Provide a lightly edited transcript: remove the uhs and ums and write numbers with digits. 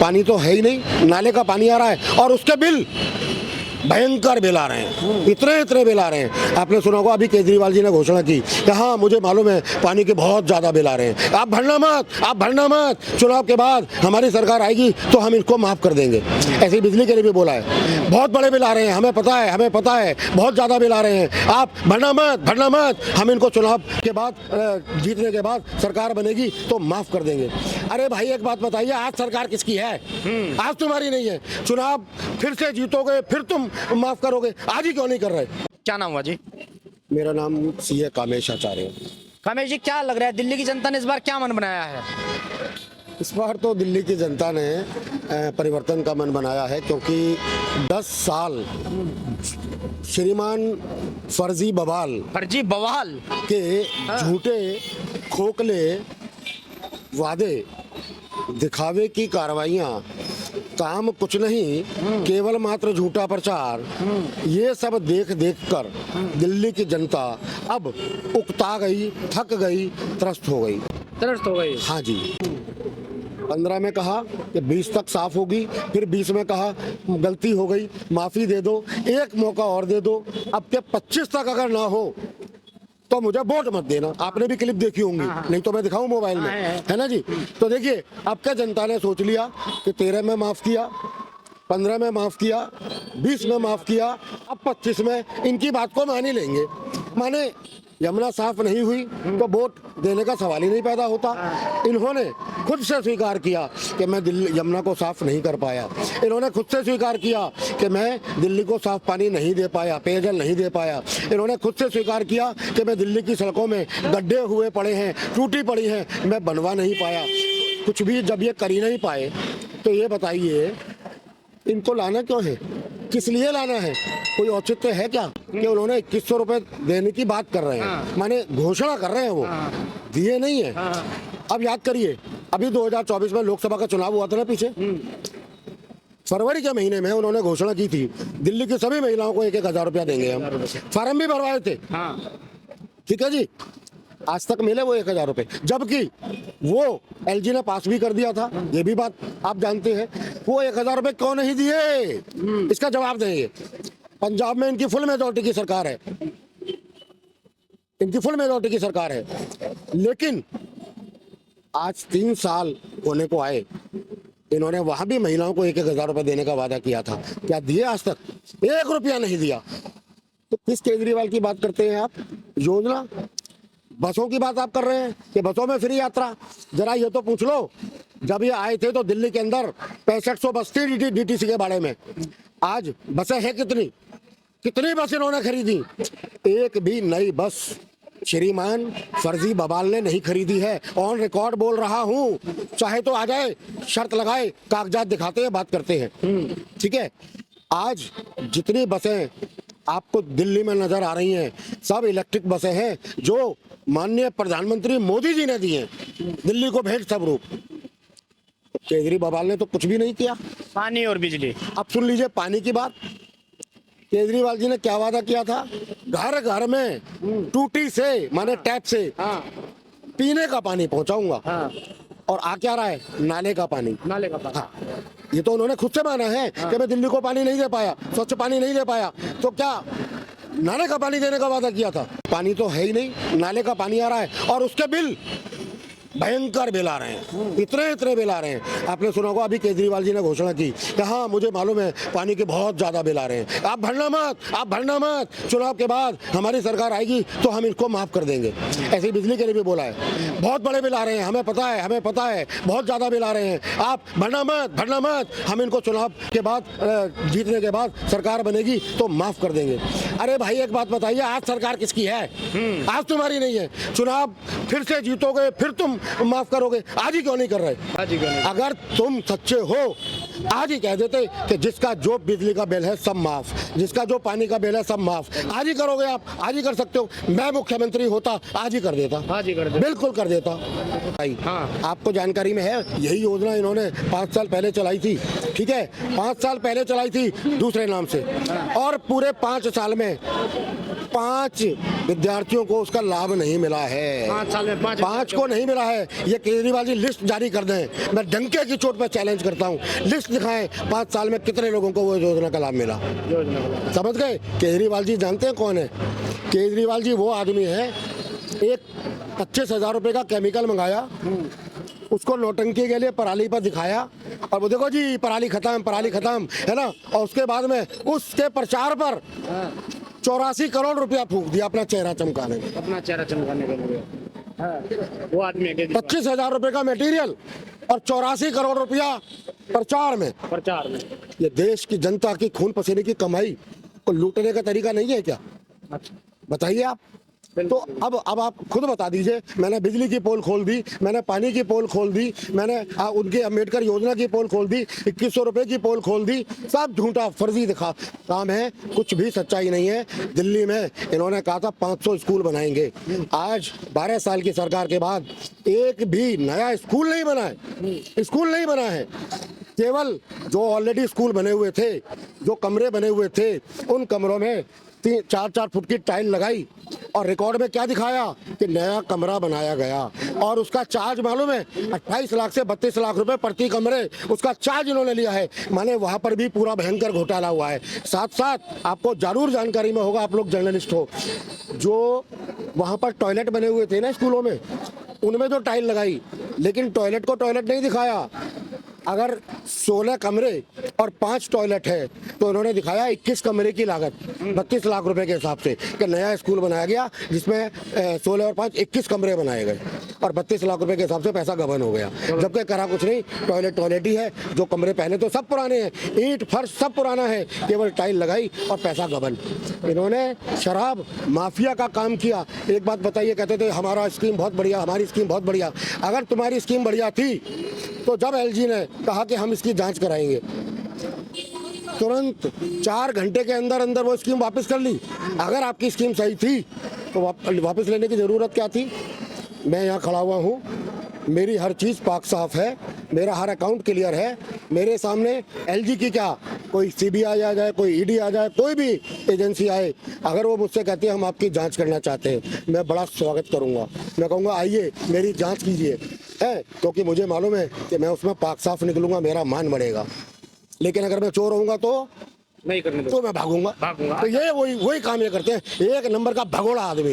पानी तो है ही नहीं, नाले का पानी आ रहा है और उसके बिल भयंकर बिल आ रहे हैं, इतने बिल आ रहे हैं। आपने सुना होगा अभी केजरीवाल जी ने घोषणा की कि हाँ मुझे मालूम है पानी के बहुत ज़्यादा बिल आ रहे हैं, आप भरना मत, चुनाव के बाद हमारी सरकार आएगी तो हम इनको माफ़ कर देंगे। ऐसे ही बिजली के लिए भी बोला है, बहुत बड़े बिल आ रहे हैं, हमें पता है बहुत ज़्यादा बिल आ रहे हैं, आप भरना मत, हम इनको चुनाव के बाद जीतने के बाद सरकार बनेगी तो माफ़ कर देंगे। अरे भाई एक बात बताइए, आज सरकार किसकी है? आज तुम्हारी नहीं है, चुनाव फिर से जीतोगे फिर तुम माफ करोगे, आज ही क्यों नहीं कर रहे? क्या नाम हुआ जी? मेरा नाम सीए कामेश आचार्य। कामेश जी, क्या लग रहा है दिल्ली की जनता ने इस बार क्या मन बनाया है? इस बार तो दिल्ली की जनता ने परिवर्तन का मन बनाया है, क्योंकि 10 साल श्रीमान फर्जी बवाल के झूठे खोखले वादे, दिखावे की कार्रवाइयाँ, काम कुछ नहीं, केवल मात्र झूठा प्रचार, ये सब देख कर दिल्ली की जनता अब उकता गई, थक गई, त्रस्त हो गई। हाँ जी, 15 में कहा कि 20 तक साफ होगी, फिर 20 में कहा गलती हो गई माफी दे दो, एक मौका और दे दो, अब के 25 तक अगर ना हो तो मुझे वोट मत देना। आपने भी क्लिप देखी होंगी, नहीं तो मैं दिखाऊं मोबाइल में, है ना जी? तो देखिए अब क्या जनता ने सोच लिया कि 13 में माफ किया, 15 में माफ किया, 20 में माफ किया, अब 25 में इनकी बात को मान ही लेंगे। माने यमुना साफ नहीं हुई तो वोट देने का सवाल ही नहीं पैदा होता। इन्होंने खुद से स्वीकार किया कि मैं दिल्ली यमुना को साफ नहीं कर पाया, इन्होंने खुद से स्वीकार किया कि मैं दिल्ली को साफ पानी नहीं दे पाया, पेयजल नहीं दे पाया, इन्होंने खुद से स्वीकार किया कि मैं दिल्ली की सड़कों में गड्ढे हुए पड़े हैं, टूटी पड़ी हैं, मैं बनवा नहीं पाया। कुछ भी जब ये कर ही नहीं पाए तो ये बताइए इनको लाना क्यों है, किस लिए लाना है? कोई औचित्य है क्या कि उन्होंने 2100 रुपए देने की बात कर रहे हैं, माने घोषणा कर रहे हैं, वो दिए नहीं है। अब याद करिए, अभी 2024 में लोकसभा का चुनाव हुआ था ना पीछे, फरवरी के महीने में उन्होंने घोषणा की थी दिल्ली की सभी महिलाओं को 1,000 रुपया देंगे हम, फॉर्म भी भरवाए थे। ठीक है जी, आज तक मिले वो 1,000 रुपए, जबकि वो एलजी ने पास भी कर दिया था, ये भी बात आप जानते हैं। वो 1,000 रुपए क्यों नहीं दिए, इसका जवाब देंगे। पंजाब में इनकी फुल मेजॉरिटी की सरकार है, इनकी फुल मेजॉरिटी की सरकार है, लेकिन आज 3 साल होने को आए, इन्होंने वहां भी महिलाओं को 1,000 रुपए देने का वादा किया था, क्या दिए? आज तक 1 रुपया नहीं दिया। तो किस केजरीवाल की बात करते हैं आप? योजना, बसों की बात आप कर रहे हैं कि बसों में फ्री यात्रा। जरा ये तो पूछ लो, जब ये आए थे तो दिल्ली के अंदर 6500 बस थी डीटीसी के बारे में, आज बसें हैं कितनी बस इन्होंने खरीदी? एक भी नई बस श्रीमान फर्जी बवाल ने नहीं खरीदी है, ऑन रिकॉर्ड बोल रहा हूँ, चाहे तो आ जाए, शर्त लगाए, कागजात दिखाते हैं, बात करते हैं। ठीक है, आज जितनी बसें आपको दिल्ली में नजर आ रही हैं सब इलेक्ट्रिक बसें हैं, जो माननीय प्रधानमंत्री मोदी जी ने दी हैं दिल्ली को भेंट स्वरूप। केजरीवाल ने तो कुछ भी नहीं किया। पानी और बिजली, अब सुन लीजिए पानी की बात। केजरीवाल जी ने क्या वादा किया था? घर घर में टूटी से माने टैप से पीने का पानी पहुंचाऊंगा। और आ क्या रहा है? नाले का पानी। हाँ, ये तो उन्होंने खुद से माना है कि मैं दिल्ली को पानी नहीं दे पाया, स्वच्छ पानी नहीं दे पाया, तो क्या नाले का पानी देने का वादा किया था? पानी तो है ही नहीं, नाले का पानी आ रहा है और उसके बिल भयंकर बिल आ रहे हैं, इतने बिल आ रहे हैं। आपने सुना होगा अभी केजरीवाल जी ने घोषणा की कि हाँ मुझे मालूम है पानी के बहुत ज़्यादा बिल आ रहे हैं, आप भरना मत, चुनाव के बाद हमारी सरकार आएगी तो हम इनको माफ़ कर देंगे। ऐसे ही बिजली के लिए भी बोला है, बहुत बड़े बिल आ रहे हैं, हमें पता है बहुत ज़्यादा बिल आ रहे हैं, आप भरना मत, हम इनको चुनाव के बाद जीतने के बाद सरकार बनेगी तो माफ़ कर देंगे। अरे भाई एक बात बताइए, आज सरकार किसकी है? आज तुम्हारी नहीं है, चुनाव फिर से जीतोगे फिर तुम माफ करोगे, आज ही क्यों नहीं कर रहे? आज ही क्यों नहीं? अगर तुम सच्चे हो आज ही कह देते कि जिसका जो बिजली का बिल है सब माफ, जिसका जो पानी का बिल है सब माफ। आज ही करोगे आप, आज ही कर सकते हो। मैं मुख्यमंत्री होता आज ही कर देता, आज ही कर देते। बिल्कुल कर देता भाई। हाँ। आपको जानकारी में है, यही योजना इन्होंने 5 साल पहले चलाई थी, ठीक है, 5 साल पहले चलाई थी दूसरे नाम से, और पूरे 5 साल में 5 विद्यार्थियों को उसका लाभ नहीं मिला है। 5 साल में 5 को नहीं मिला है। ये केजरीवाल जी लिस्ट जारी कर दें, मैं डंके की चोट पर चैलेंज करता हूँ, लिस्ट दिखाएं 5 साल में कितने लोगों को वो योजना का लाभ मिला। समझ गए? केजरीवाल जी जानते हैं कौन है? केजरीवाल जी वो आदमी है, एक 25,000 रुपए का केमिकल मंगाया, उसको नौटंकी के लिए पराली पर दिखाया, और वो देखो जी पराली खत्म, है ना, और उसके बाद में उसके प्रचार पर 84 करोड़ रुपया फूंक दिया अपना चेहरा चमकाने में। अपना चेहरा चमकाने के लिए। हाँ, वो आदमी है केजरीवाल। 25,000 रुपए का मटेरियल और 84 करोड़ रुपया प्रचार में। ये देश की जनता की खून पसीने की कमाई को लूटने का तरीका नहीं है क्या? अच्छा, बताइए आप। तो अब आप खुद बता दीजिए। मैंने बिजली की पोल खोल दी, मैंने पानी की पोल खोल दी, मैंने उनके अम्बेडकर योजना की पोल खोल दी, 2100 रुपए की पोल खोल दी, सब झूठा फर्जी दिखा काम है, कुछ भी सच्चाई नहीं है। दिल्ली में इन्होंने कहा था 500 स्कूल बनाएंगे, आज 12 साल की सरकार के बाद एक भी नया स्कूल नहीं बना है, स्कूल नहीं बना है। केवल जो ऑलरेडी स्कूल बने हुए थे, जो कमरे बने हुए थे, उन कमरों में 4-4 फुट की टाइल लगाई, और रिकॉर्ड में क्या दिखाया कि नया कमरा बनाया गया, और उसका चार्ज मालूम है 28 लाख से 32 लाख रुपए प्रति कमरे, उसका चार्ज इन्होंने लिया है। माने वहां पर भी पूरा भयंकर घोटाला हुआ है। साथ साथ आपको जरूर जानकारी में होगा, आप लोग जर्नलिस्ट हो, जो वहां पर टॉयलेट बने हुए थे ना स्कूलों में, उनमें तो टाइल लगाई, लेकिन टॉयलेट को टॉयलेट नहीं दिखाया। अगर 16 कमरे और 5 टॉयलेट है तो इन्होंने दिखाया 21 कमरे की लागत 32 लाख रुपए के हिसाब से कि नया स्कूल बनाया गया, जिसमें 16 और 5 21 कमरे बनाए गए, और 32 लाख रुपए के हिसाब से पैसा गबन हो गया। जबकि करा कुछ नहीं, टॉयलेट ही है, जो कमरे पहले तो सब पुराने हैं, ईंट फर्श सब पुराना है, केवल टाइल लगाई और पैसा गबन। इन्होंने शराब माफिया का काम किया। एक बात बताइए, कहते थे हमारा स्कीम बहुत बढ़िया, हमारी स्कीम बहुत बढ़िया। अगर तुम्हारी स्कीम बढ़िया थी तो जब एलजी ने कहा कि हम इसकी जांच कराएंगे, तुरंत 4 घंटे के अंदर अंदर वो स्कीम वापस कर ली। अगर आपकी स्कीम सही थी तो वापस लेने की ज़रूरत क्या थी? मैं यहाँ खड़ा हुआ हूँ, मेरी हर चीज़ पाक साफ है, मेरा हर अकाउंट क्लियर है। मेरे सामने एलजी की क्या, कोई सीबीआई आ जाए, कोई ईडी आ जाए, कोई भी एजेंसी आए, अगर वो मुझसे कहती है हम आपकी जांच करना चाहते हैं, मैं बड़ा स्वागत करूंगा। मैं कहूँगा आइए मेरी जांच कीजिए, है, क्योंकि मुझे मालूम है कि मैं उसमें पाक साफ निकलूंगा, मेरा मान बढ़ेगा। लेकिन अगर मैं चोर होऊंगा तो नहीं करने दो, तो मैं भागूंगा। तो ये वही काम ये करते हैं। एक नंबर का भगोड़ा आदमी है।